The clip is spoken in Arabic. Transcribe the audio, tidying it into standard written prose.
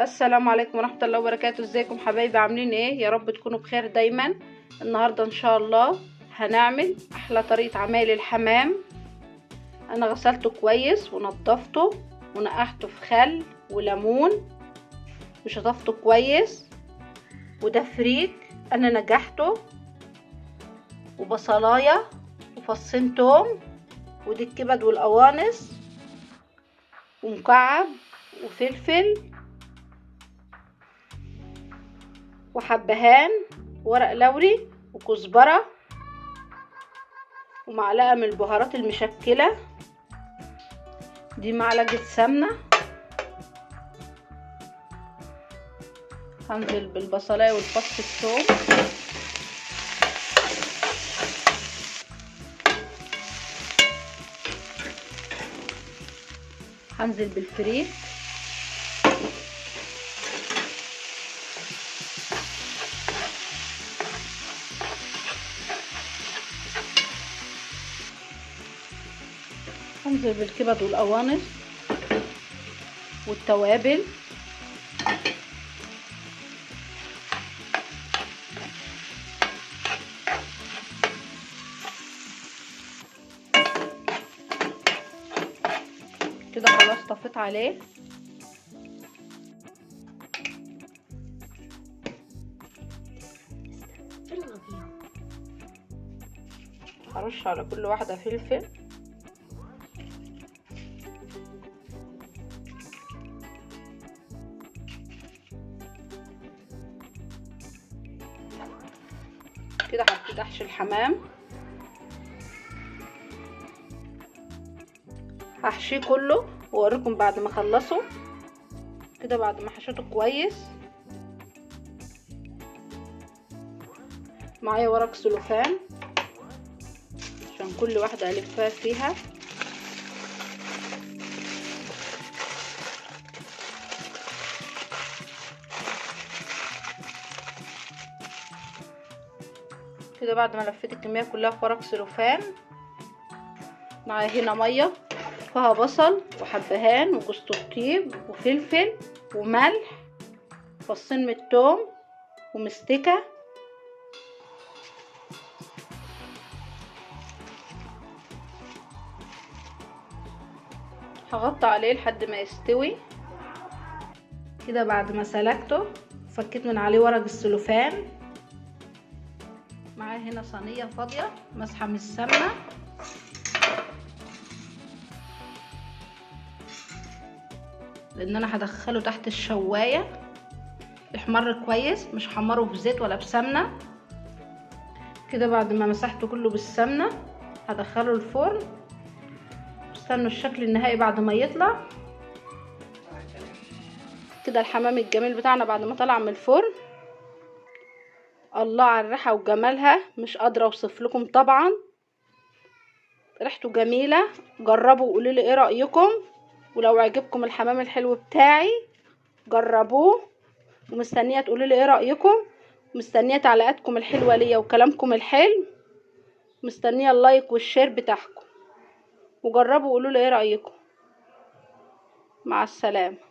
السلام عليكم ورحمة الله وبركاته. ازيكم حبايبي؟ عاملين ايه؟ يا رب تكونوا بخير دايما. النهاردة ان شاء الله هنعمل احلى طريقة عمايل الحمام. انا غسلته كويس ونضفته ونقعته في خل وليمون وشطفته كويس، وده فريك انا نجحته، وبصلاية وفصين توم، ودي الكبد والقوانص ومكعب وفلفل وحبهان ورق لوري وكزبرة ومعلقة من البهارات المشكلة، دي معلقة سمنة. هنزل بالبصلاية والفص الثوم، هنزل بالفريك، هنزل بالكبد والقوانص والتوابل، كده خلاص طفيت عليه. هرش على كل واحدة فلفل، كده حطيت احشي الحمام، هحشيه كله واوريكم بعد ما اخلصه. كده بعد ما حشيته كويس، معايا ورق سلوفان عشان كل واحده الفها فيها. كده بعد ما لفيت الكميه كلها في ورق سلوفان، معايا هنا ميه فيها بصل وحبهان وجوز الطيب وفلفل وملح، فصين من الثوم ومستكه. هغطي عليه لحد ما يستوي. كده بعد ما سلقته فكيت من عليه ورق السلوفان، معايا هنا صينيه فاضيه مسحه من السمنه، لان انا هدخله تحت الشوايه يحمر كويس، مش هحمره بزيت ولا بسمنه. كده بعد ما مسحته كله بالسمنه هدخله الفرن، استنوا الشكل النهائي بعد ما يطلع. كده الحمام الجميل بتاعنا بعد ما طلع من الفرن، الله على الريحه وجمالها، مش قادره اوصف لكم. طبعا ريحته جميله، جربوا وقولوا لي ايه رايكم. ولو عجبكم الحمام الحلو بتاعي جربوه، ومستنيه تقولوا لي ايه رايكم، مستنيه تعليقاتكم الحلوه ليا وكلامكم الحلو، مستنيه اللايك والشير بتاعكم، وجربوا وقولوا لي ايه رايكم. مع السلامه.